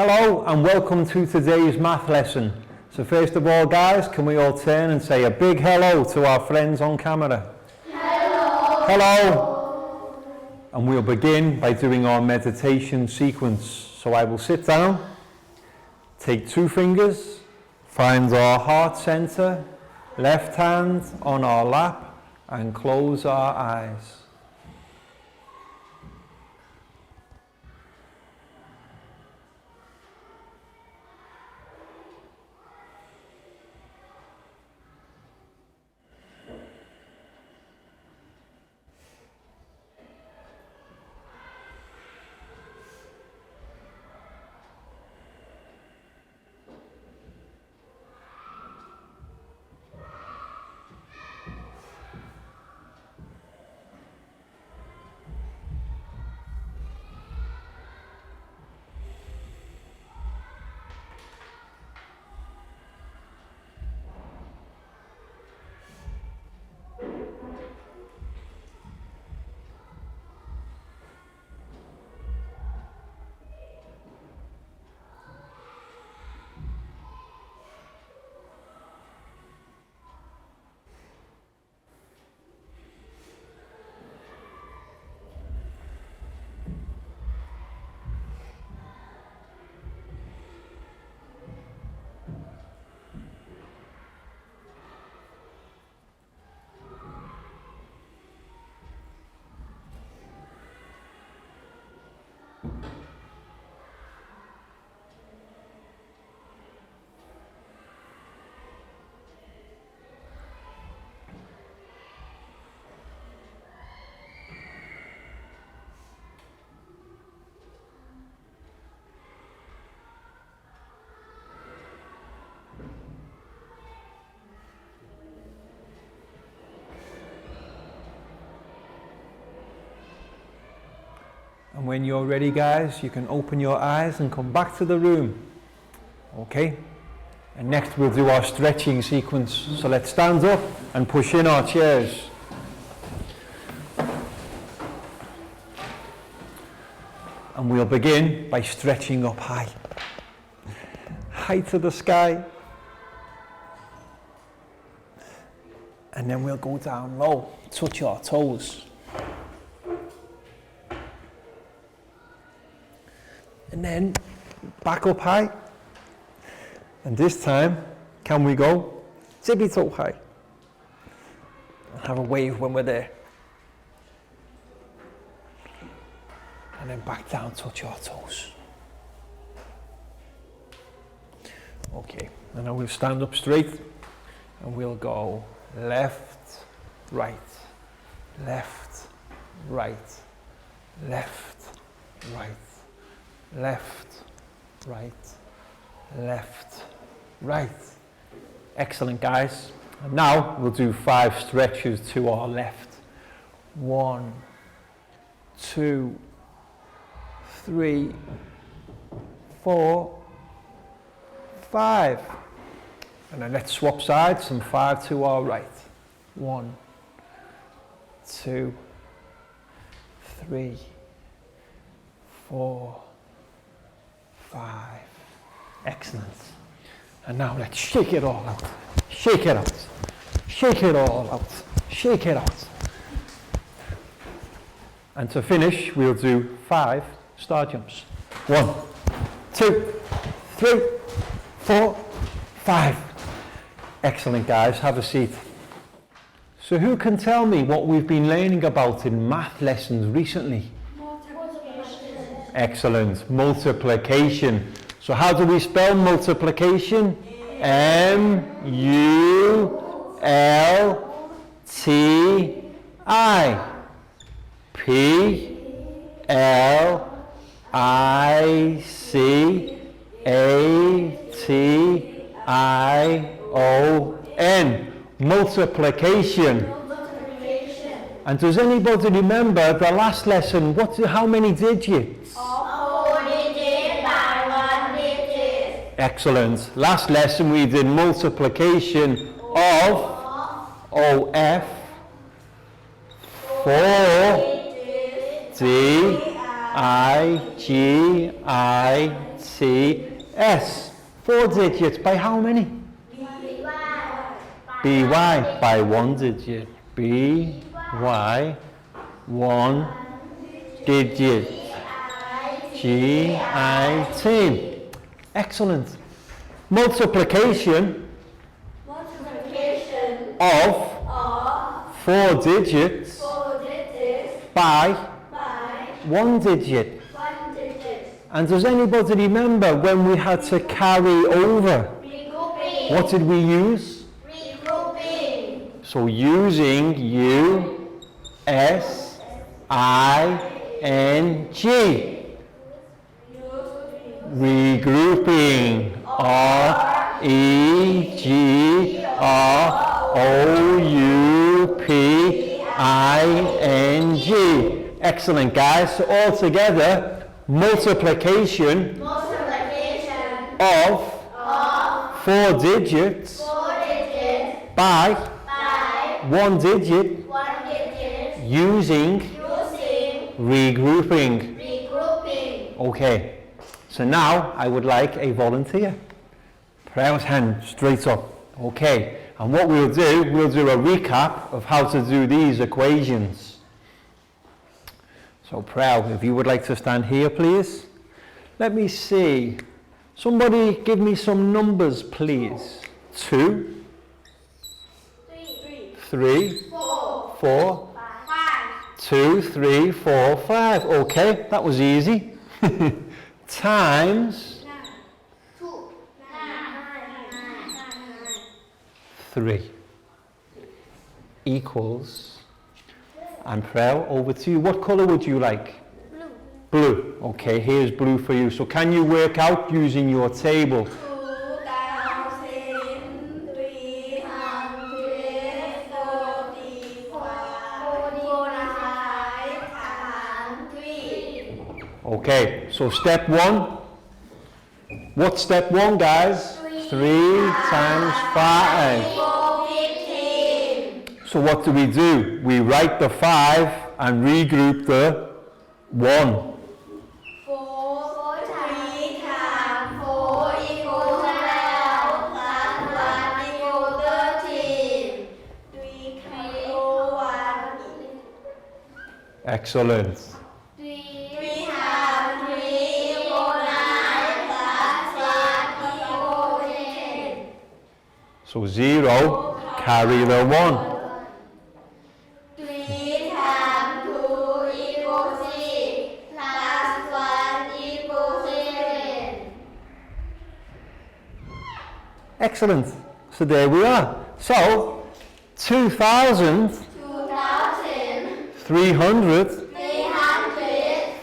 Hello and welcome to today's math lesson. So first of all guys, can we all turn and say a big hello to our friends on camera? Hello! Hello! And we'll begin by doing our meditation sequence. So I will sit down, take 2 fingers, find our heart center, left hand on our lap and close our eyes. And when you're ready guys, you can open your eyes and come back to the room. Okay? And next we'll do our stretching sequence. So let's stand up and push in our chairs. And we'll begin by stretching up high. High to the sky. And then we'll go down low, touch our toes. And then back up high. And this time, can we go tippy toe high? And have a wave when we're there. And then back down, touch our toes. Okay, and then we'll stand up straight and we'll go left, right, left, right, left, right. Left, right, left, right. Excellent guys. And now we'll do 5 stretches to our left. 1, 2, 3, 4, 5. And then let's swap sides and 5 to our right. 1, 2, 3, 4, 5. Excellent. And now let's shake it all out. Shake it out. Shake it all out. Shake it out. And to finish, we'll do 5 star jumps. 1, 2, 3, 4, 5. Excellent guys, have a seat. So who can tell me what we've been learning about in math lessons recently? Excellent. Multiplication. So how do we spell multiplication? M-U-L-T-I. P-L-I-C-A-T-I-O-N. Multiplication. And does anybody remember the last lesson? How many digits? 4 digits by 1 digit. Excellent. Last lesson we did multiplication of OF 4 D B-I-G-I-T-S. 4 digits by how many? B-Y by 1 digit. B-Y, 1 digit. G-I-T. Excellent. Multiplication of 4 digits by 1 digit. And does anybody remember when we had to carry over? What did we use? So using U-S-I-N-G. Regrouping. R-E-G-R-O-U-P-I-N-G. Excellent, guys. So all together, multiplication of 4 digits by 1 digit using regrouping. Okay, so now I would like a volunteer. Prayer's hand straight up. Okay, and what we'll do a recap of how to do these equations. So Prayer, if you would like to stand here, please. Let me see. Somebody give me some numbers, please. 2, 3, 4, 2, 3, 4, 5. Okay, that was easy. Times 3 equals, and Prel, over to you. What colour would you like? Blue. Okay, here's blue for you. So can you work out using your table? 2,445 Okay, so step 1. What's step 1, guys? 3 times 5. 415. So what do? We write the 5 and regroup the 1. 4 times 4 equals 12, plus 1 equals 13. 3 times 1. Excellent. 3 times 3 equals 9, plus 1 equals 10. So 0, carry the 1. 3 times 2 equals 6, plus 1 equals 7. Excellent. So there we are. So 2,345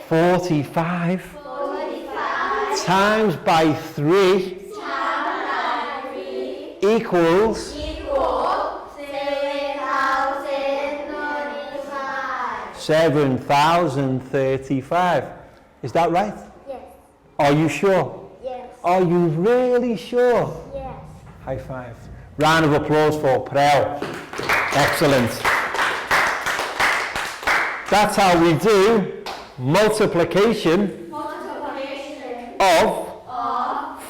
345 times by 3 equals 7,035. Is that right? Yes. Are you sure? Yes. Are you really sure? Yes. High five. Round of applause for Prel. Excellent. That's how we do multiplication of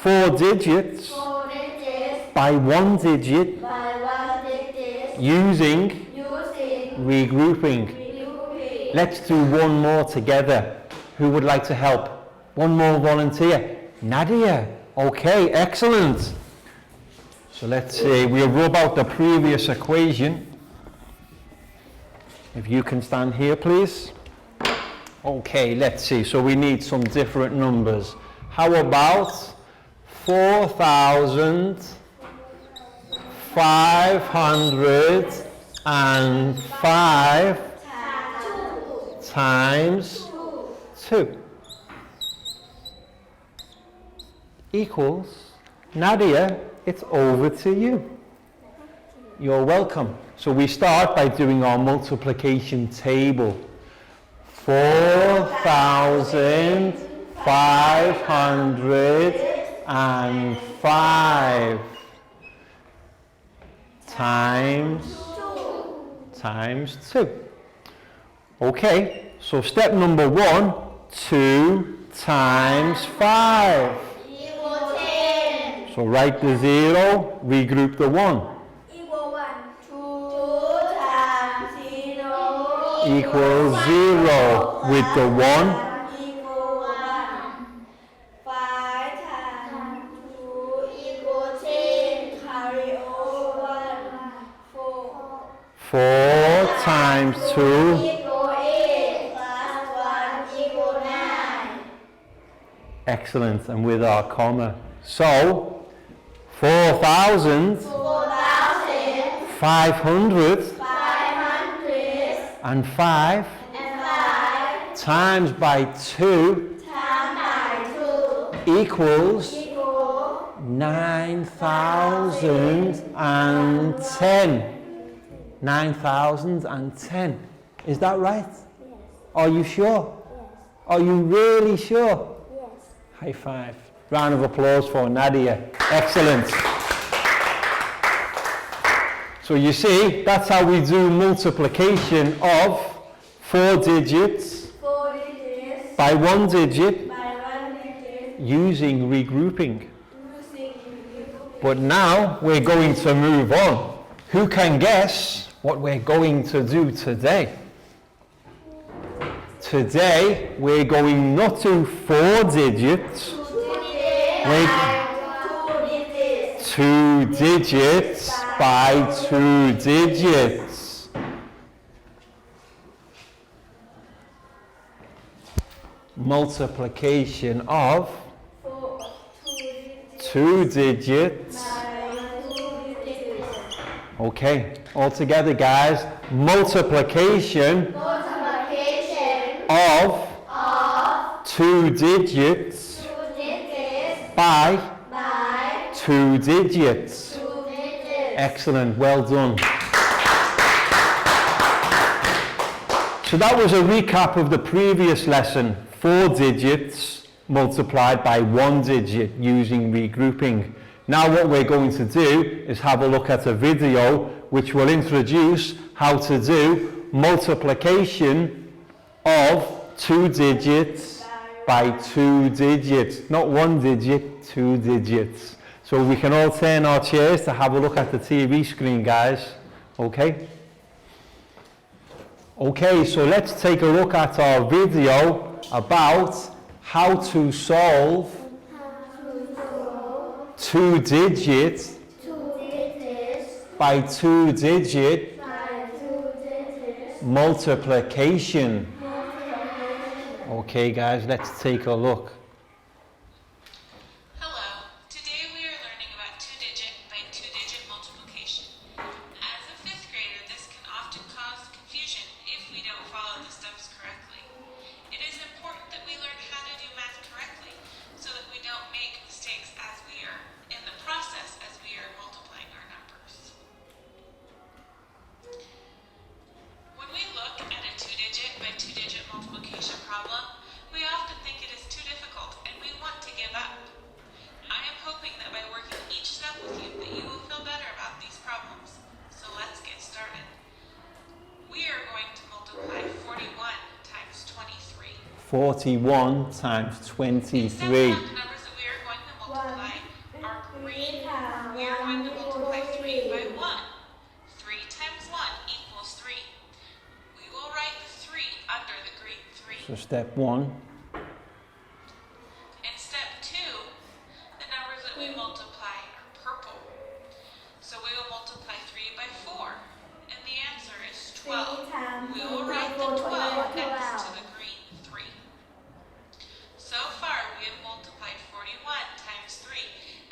4 digits 4 digits by 1 digit by 1 digit using using regrouping. regrouping. Let's do one more together. Who would like to help? One more volunteer. Nadia. Okay, excellent. So let's see, we'll rub out the previous equation. If you can stand here, please. Okay, let's see. So we need some different numbers. How about 4,505 times 2 equals, Nadia, it's over to you. You're welcome. So we start by doing our multiplication table. 4,505 times 2. Okay, so step number 1, 2 times 5. Equal 10. So write the 0, regroup the 1. Equal 1. 2 times 0. Equals 0 with the 1. Equal 1. 5 times 2 equal 10. Carry over 1. 4. 4 times 2. Equal 8. Plus 1 equal 9. Excellent, and with our comma. So, 4,000. 4,000. 500 500. and 5 And 5. times by 2 Times by 2. equals Equal 9,010. 9,010. Is that right? Yes. Are you sure? Yes. Are you really sure? Yes. High five. Round of applause for Nadia. Excellent. So you see, that's how we do multiplication of 4 digits 4 digits by 1 digit by 1 digit using regrouping. using But now we're going to move on. Who can guess what we're going to do today? Today we're going not to 4 digits, 2 digits by 2 digits. Multiplication of 2 digits. Okay, all together guys. Multiplication of 2 digits by 2 digits. Excellent, well done. So that was a recap of the previous lesson. 4 digits multiplied by 1 digit using regrouping. Now what we're going to do is have a look at a video which will introduce how to do multiplication of 2 digits by 2 digits. Not 1 digit, 2 digits. So we can all turn our chairs to have a look at the TV screen, guys. Okay? Okay, so let's take a look at our video about how to solve 2 digits by 2 digit multiplication. Okay guys, let's take a look. Hello, today we are learning about 2-digit by 2-digit multiplication. As a 5th grader, this can often cause confusion if we don't follow the steps correctly. It is important that we learn how to do math correctly so that we don't make mistakes as we are in the process as we are multiplying our numbers. When we look at a 2-digit by 2-digit multiplication problem, we often think it is too difficult and we want to give up. I am hoping that by working each step with you that you will feel better about these problems. So let's get started. We are going to multiply 41 times 23. 41 times Instead 23. of the numbers that we are going to multiply are green, we are going to multiply 3 by 1. 3 times 1 equals 3. We will write the 3 under the green 3. So step 1. In step 2, the numbers that we multiply are purple. So we will multiply 3 by 4, and the answer is 12. We will write the 12 next to the green 3. So far, we have multiplied 41 times 3,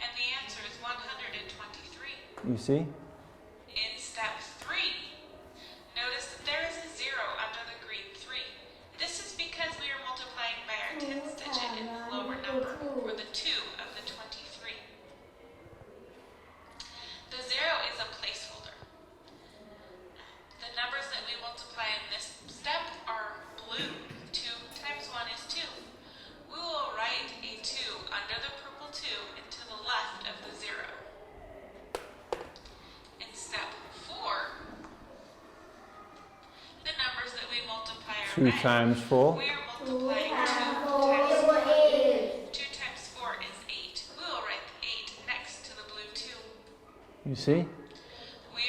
and the answer is 123. You see? In step 3, notice that there is a 0 under the green 3. This is because we are multiplying by our 10th digit in the lower number, or the 2 of the 23. The 0 is a placeholder. The numbers that we multiply in this step are blue. 2 times 1 is 2. We will write a 2 under the purple 2 and to the left of the 0. In step 4, the numbers that we multiply are 2 red. times 4. We are multiplying 2 You see? We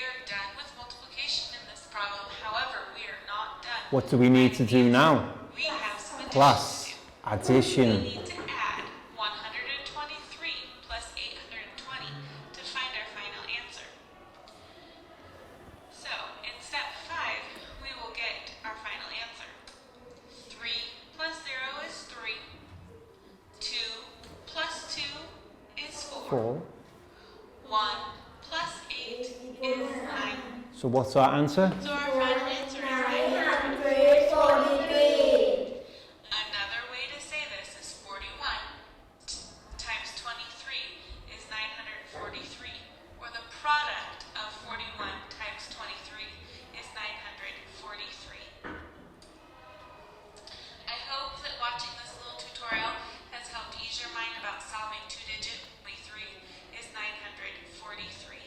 are done with multiplication in this problem. However, we are not done. What do we need to do now? We have some addition Class, to do. We addition. need to add 123 plus 820 to find our final answer. So, in step 5, we will get our final answer. 3 plus 0 is 3. 2 plus 2 is 4. 4. 1 plus 8 is 9. So what's our answer? So our final answer is 900. 943. Another way to say this is 41 times 23 is 943, or the product of 41 times 23 is 943. I hope that watching this little tutorial has helped ease your mind about solving 2-digit. Only 3 is 943.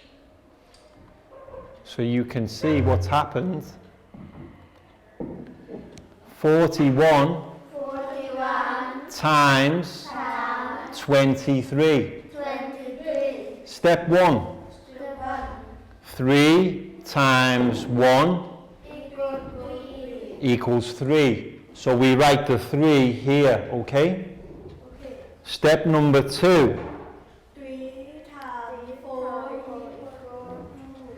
So you can see what's happened. 41 41 times 23. 23. Step 1. 3 times 1 equals 3. So we write the 3 here, okay? Step number 2 3 times 4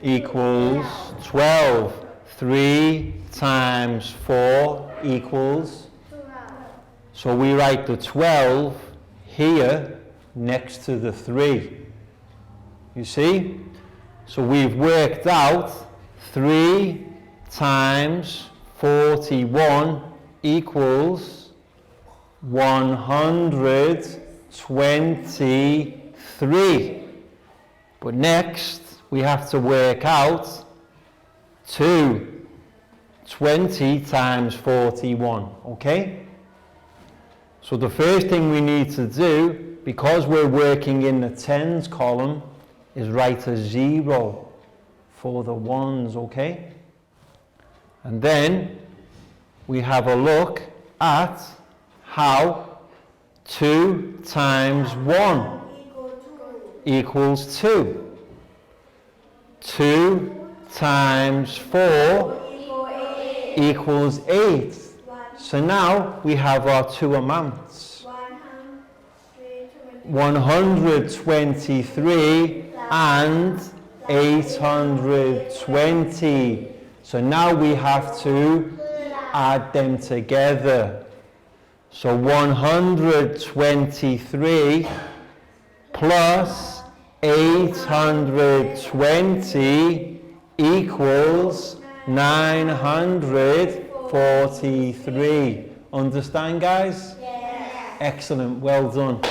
equals 12. 3 times 4 equals, so we write the 12 here next to the 3. You see? So we've worked out 3 times 41 equals 123. But next we have to work out 220 times 41, okay? So the first thing we need to do, because we're working in the tens column, is write a 0 for the ones, okay? And then we have a look at how 2 times 1 equals 2. 2 times 4 equals 8. So now we have our two amounts. 123 and 820. So now we have to add them together. So 123 plus 820 equals 943. Understand, guys? Yes. Excellent, well done.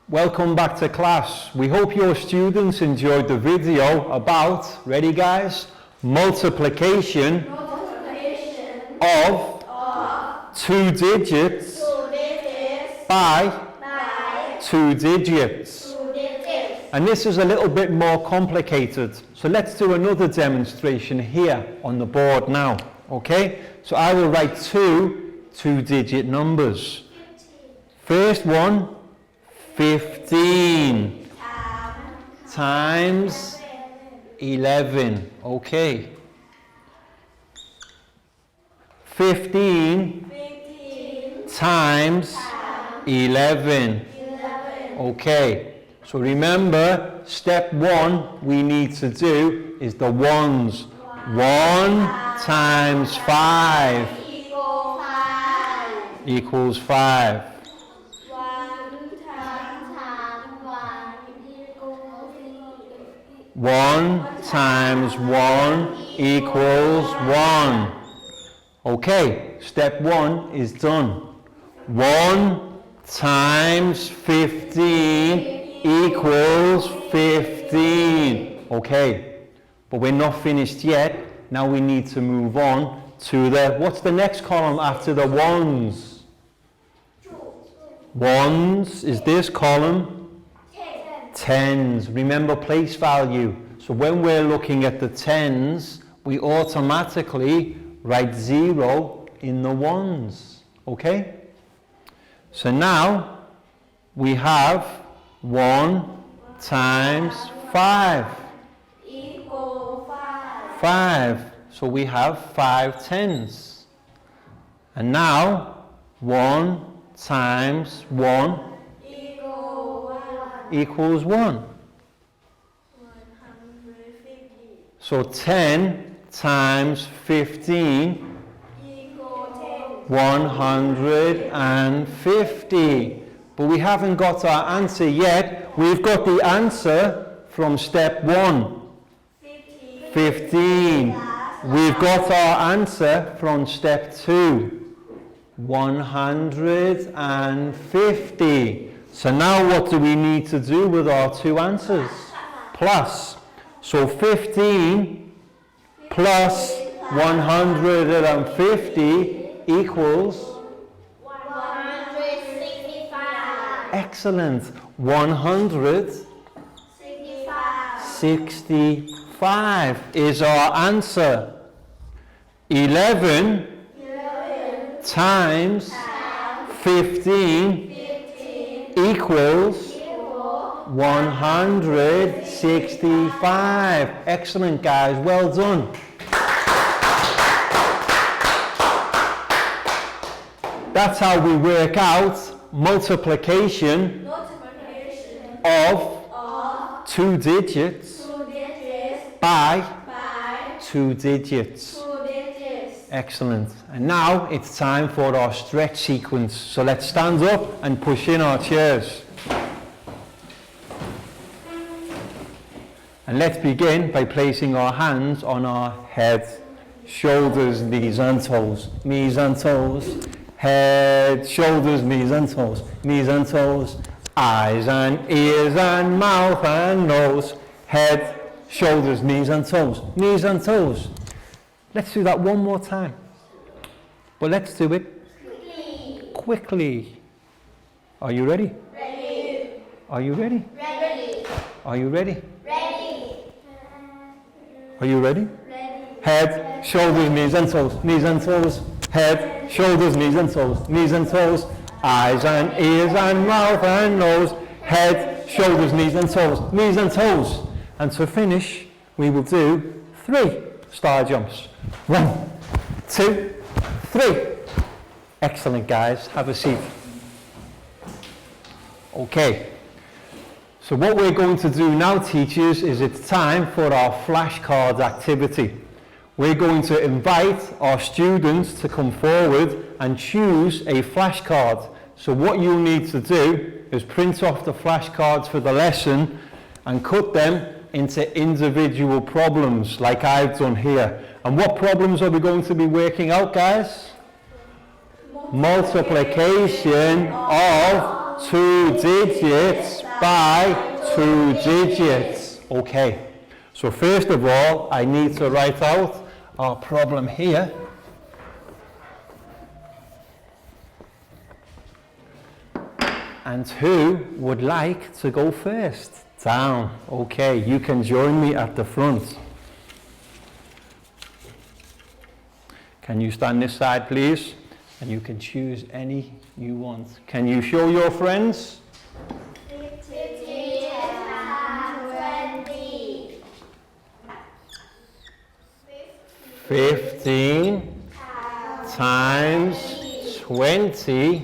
Welcome back to class. We hope your students enjoyed the video about, ready guys, multiplication of 2 digits by 2 digits. And this is a little bit more complicated. So let's do another demonstration here on the board now. Okay? So I will write 2-digit numbers. First one, 15 times 11. Okay. 15 times 11. Okay. So remember, step 1 we need to do is the ones. 1 times 5 equals 5. 1 times 1 equals 1. Okay, step 1 is done. 1 times 15 equals 15. Okay, but we're not finished yet. Now we need to move on to the, what's the next column after the ones? Ones is this column. Tens. Remember place value. So when we're looking at the tens, we automatically write 0 in the ones. Okay? So now we have 1 times 5. Equal 5. 5. So we have 5 tens. And now 1 times 1 Equal 1. equals 1. 150. So 10 times 15, Equal 10. 150. But we haven't got our answer yet. We've got the answer from step 1. 15. We've got our answer from step 2. 150. So now what do we need to do with our two answers? Plus. So 15 plus 150 equals? 165. Excellent. 165 is our answer. 11 times 15 equals 165. Excellent, guys. Well done. That's how we work out multiplication of 2 digits by 2 digits. Excellent. And now it's time for our stretch sequence. So let's stand up and push in our chairs. And let's begin by placing our hands on our head, shoulders, knees and toes. Knees and toes. Head, shoulders, knees and toes. Knees and toes. Eyes and ears and mouth and nose. Head, shoulders, knees and toes. Knees and toes. Let's do that one more time. But let's do it quickly. Are you ready? Ready. Are you ready? Ready. Are you ready? Ready. Are you ready? Ready. Head, shoulders, knees and toes. Knees and toes. Head, shoulders, knees and toes. Knees and toes. Eyes and ears and mouth and nose. Head, shoulders, knees and toes. Knees and toes. And to finish, we will do 3 star jumps. 1, 2, 3. Excellent, guys. Have a seat. Okay. So what we're going to do now, teachers, is it's time for our flashcards activity. We're going to invite our students to come forward and choose a flashcard. So what you'll need to do is print off the flashcards for the lesson and cut them into individual problems like I've done here. And what problems are we going to be working out, guys? Multiplication of 2 digits by 2 digits. Okay, so first of all, I need to write out our problem here. And who would like to go first? Down. Okay, you can join me at the front. Can you stand this side, please? And you can choose any you want. Can you show your friends? 15 times 20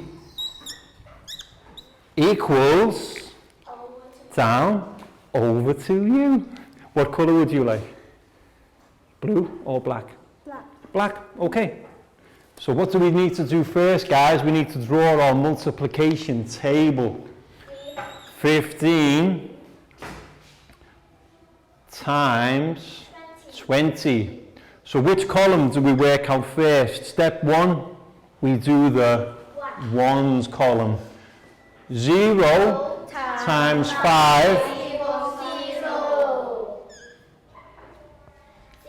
equals down over to you. What color would you like? Blue or black? Black. Black, okay. So what do we need to do first, guys? We need to draw our multiplication table. 15 times 20. So which column do we work out first? Step 1, we do the ones column. 0 times 5.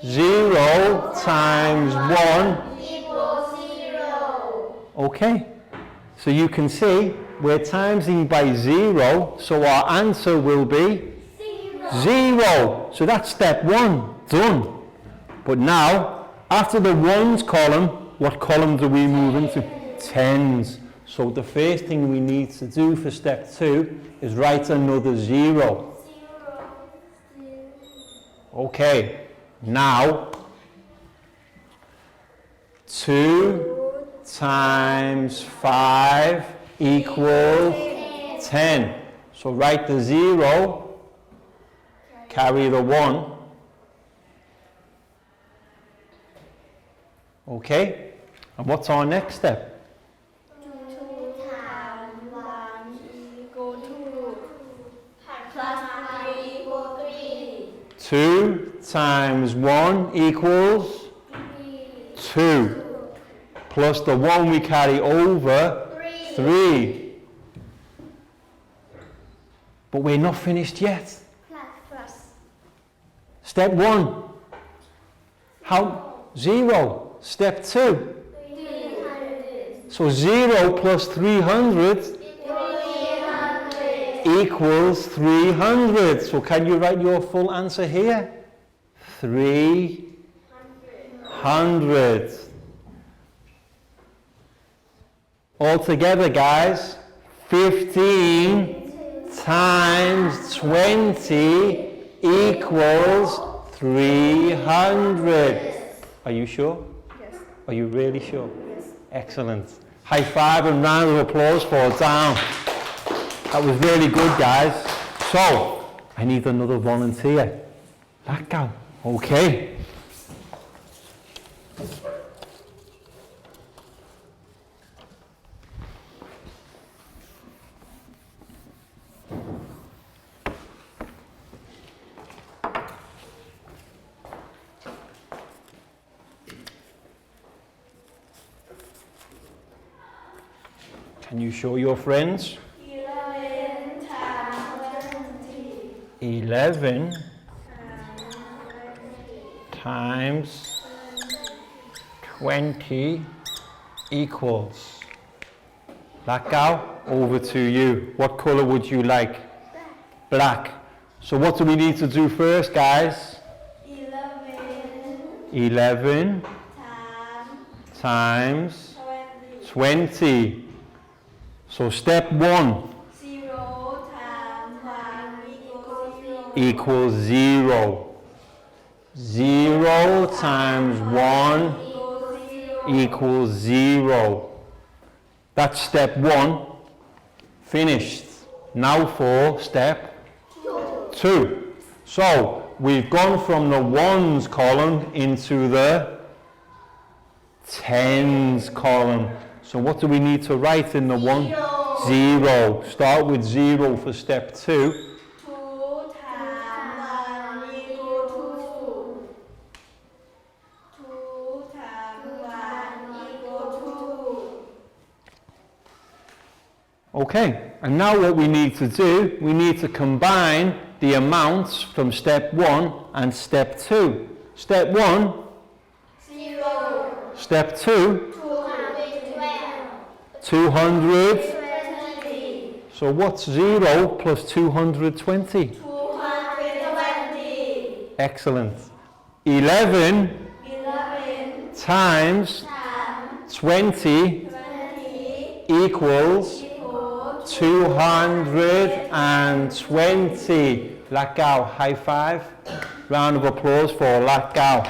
0 times 1. Okay, so you can see we're timesing by 0, so our answer will be 0. So that's step 1, done. But now, after the ones column, what column do we move into? Tens. So the first thing we need to do for step 2 is write another 0. Okay, now 2 times 5 equals 10. So write the 0, carry the 1. Okay, and what's our next step? 2 times 1 equals 2. Plus 3 equals 3. 2 times 1 equals 2. Plus the 1 we carry over, 3. But we're not finished yet. Plus. Step 1. How? 0. Step 2. 300. So 0 plus 300 equals 300. So can you write your full answer here? 300. All together, guys, 15 times 20 equals 300. Are you sure? Yes. Are you really sure? Yes. Excellent. High five and round of applause for Dan. That was really good, guys. So, I need another volunteer. That go. Okay. Can you show your friends? 11 times 20. 11 times 20 equals. Lakau, over to you. What color would you like? Black. So what do we need to do first, guys? 11 times 20. So step 1 0 times 1 equals 0. equals 0. 0 times 1 equals 0. That's step 1. Finished. Now for step 2. So we've gone from the ones column into the tens column. So what do we need to write in the 1? 0. Start with 0 for step 2. 2 times 1 equals 2. 2 times 1 equals 2. Okay, and now what we need to do, we need to combine the amounts from step 1 and step 2. Step 1, 0. step 2, 212. 200. 20. So what's 0 plus 220? 220. Excellent. 11 11 times 20 20 equals equals 220. Lakau, high five. Round of applause for Lakau.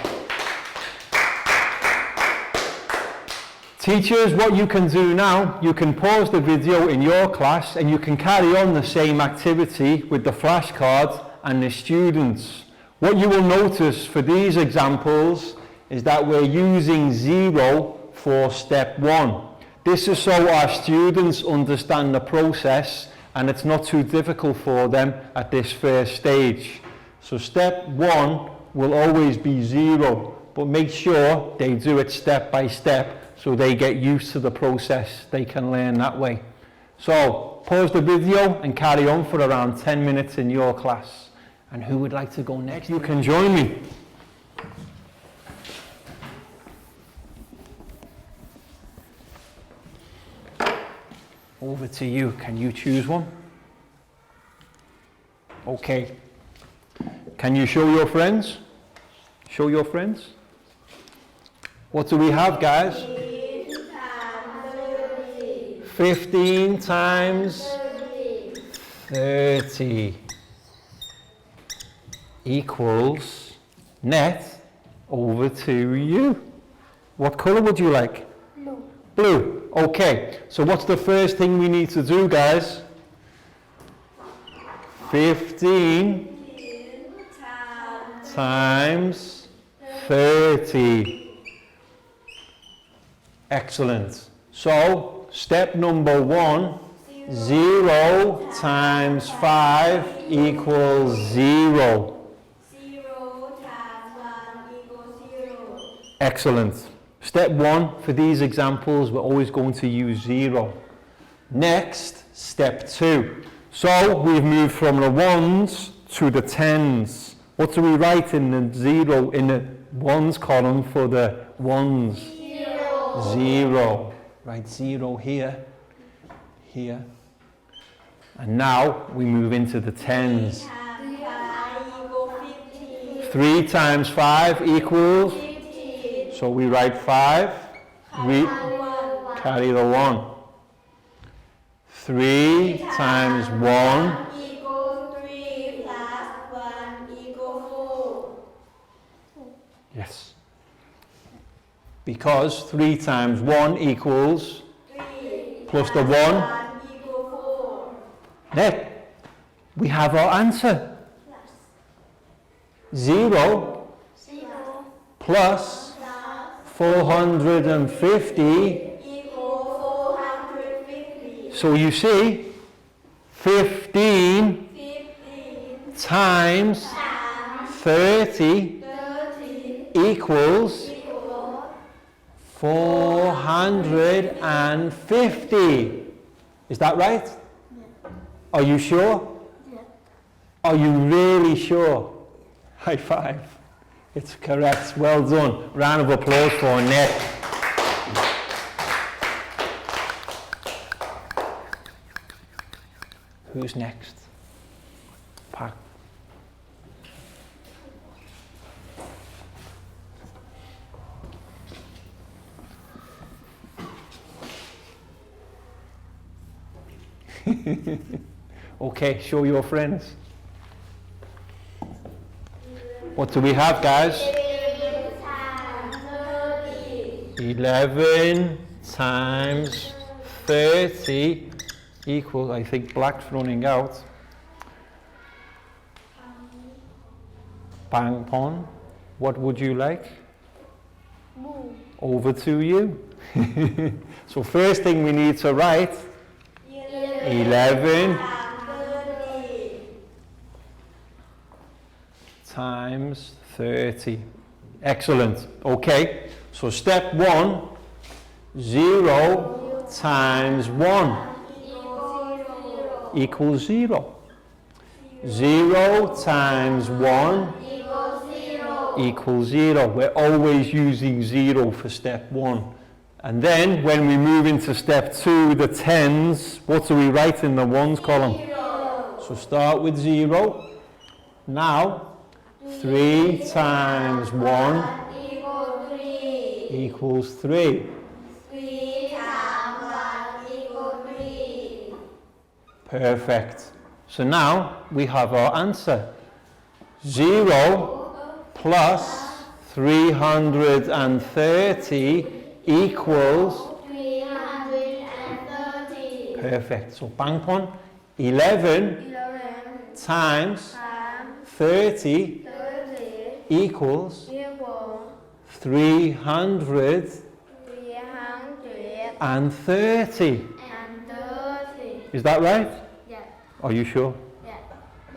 Teachers, what you can do now, you can pause the video in your class and you can carry on the same activity with the flashcards and the students. What you will notice for these examples is that we're using 0 for step 1. This is so our students understand the process and it's not too difficult for them at this first stage. So step 1 will always be 0, but make sure they do it step by step so they get used to the process. They can learn that way. So pause the video and carry on for around 10 minutes in your class. And who would like to go next? You can join me. Over to you. Can you choose one? Okay. Can you show your friends? Show your friends. What do we have, guys? 15 times 30. 15 times 30 equals net over 2u. What colour would you like? Blue. Blue. Okay, so what's the first thing we need to do, guys? 15 times 30. Excellent. So, step number 1, 0 times 5 equals 0. 0 times 1 equals 0. Excellent. Step 1, for these examples, we're always going to use 0. Next, step 2. So, we've moved from the 1s to the 10s. What do we write in the 0, in the 1s column for the 1s? 0. 0. Write 0 here, here. And now we move into the 10s. 3 times 5 equals? 15. So we write 5, we carry the 1. 3 times 1 equals 3 plus 1 equals 4. Yes. Because 3 times 1 equals 3 plus the 1. equals 4. There. We have our answer. 0 plus 450. Equals 450. So you see, 15 15 times times 30 30 equals equals 450. Is that right? Are you sure? Are you really sure? High five. It's correct. Well done. Round of applause for Annette. Who's next? Pat. Okay, show your friends. What do we have, guys? 11 times 30 11 times 30 equals, I think black's running out. Bang pon. What would you like? Blue. Over to you. So first thing we need to write, 11 times 30. Excellent. Okay, so step 1, 0 times 1 equals 0. 0 times 1 equals 0. We're always using 0 for step 1. And then when we move into step 2, the 10s, what do we write in the 1s column? So start with 0. Now, 3 times 1 equals 3. 3 times 1 equals 3. Perfect. So now we have our answer. 0 plus 330 equals 330. perfect. So bang pon. 11 times 30 equals 330. Is that right? Yeah. Are you sure? Yeah.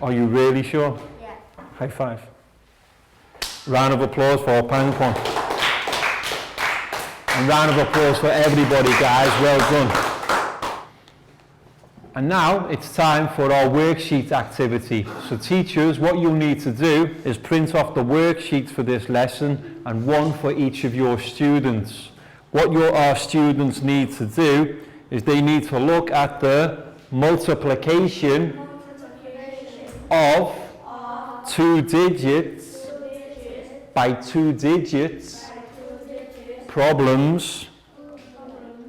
Are you really sure? Yeah. High five. Round of applause for Bang pon. And round of applause for everybody, guys. Well done. And now it's time for our worksheet activity. So teachers, what you'll need to do is print off the worksheets for this lesson and one for each of your students. What our students need to do is they need to look at the multiplication of 2 digits by 2 digits problems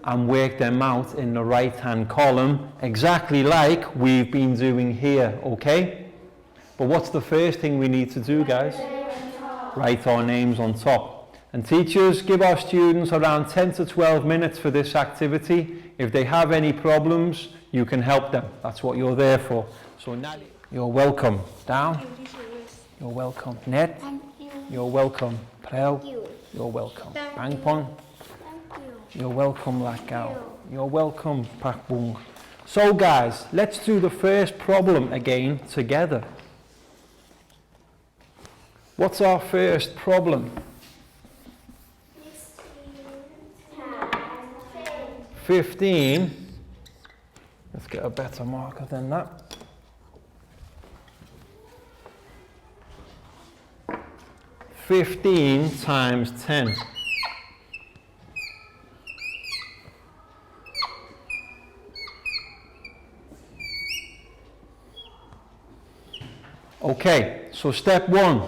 and work them out in the right hand column, exactly like we've been doing here, okay? But what's the first thing we need to do, guys? Write our names on top. And teachers, give our students around 10 to 12 minutes for this activity. If they have any problems, you can help them. That's what you're there for. So Nadia, you're welcome. Down. You're welcome. Ned, you're welcome. Prel, you're welcome. Bangpon, you're welcome. Lakau, you're welcome. Pakbung. So guys, let's do the first problem again together. What's our first problem? 15. Let's get a better marker than that. 15 times 10. Okay, so step 1.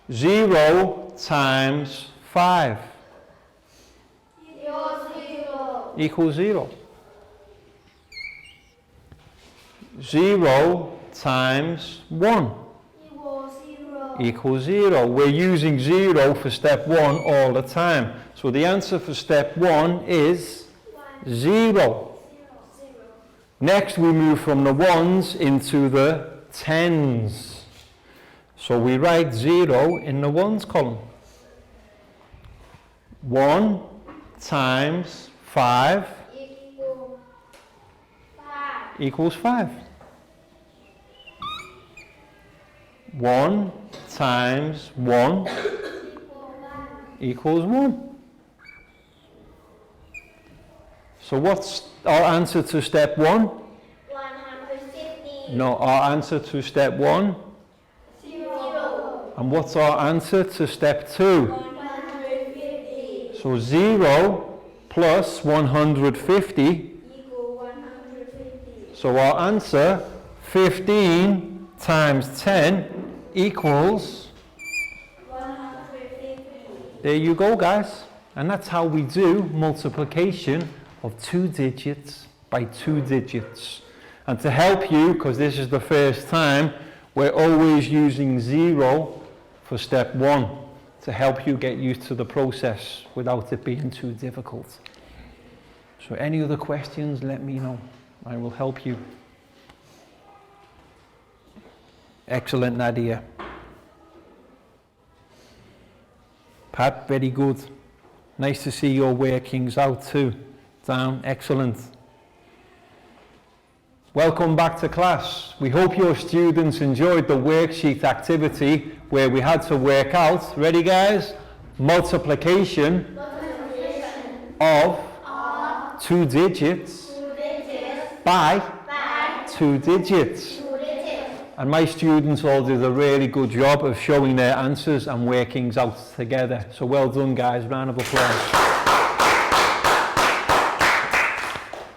0 times 5 equals 0. 0 times 1 equals 0. We're using 0 for step 1 all the time. So the answer for step 1 is 0. Next we move from the 1s into the 10s. So we write 0 in the 1s column. 1 times 5 equals 5. 1 times 1 equals 1. So what's our answer to step 1? 150. No, our answer to step 1? 0. And what's our answer to step 2? 150. So 0 plus 150. Equal 150. So our answer, 15 times 10 equals, 150. there you go guys. And that's how we do multiplication of 2 digits by 2 digits. And to help you, because this is the first time, we're always using 0 for step 1 to help you get used to the process without it being too difficult. So any other questions, let me know. I will help you. Excellent, Nadia. Pat, very good. Nice to see your workings out too. Down, excellent. Welcome back to class. We hope your students enjoyed the worksheet activity where we had to work out, ready guys? Multiplication of 2 digits by 2 digits. And my students all did a really good job of showing their answers and workings out together. So well done guys, round of applause.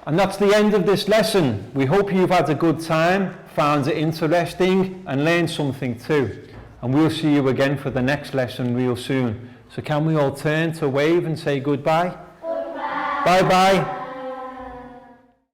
And that's the end of this lesson. We hope you've had a good time, found it interesting and learned something too. And we'll see you again for the next lesson real soon. So can we all turn to wave and say goodbye? Goodbye. Bye bye.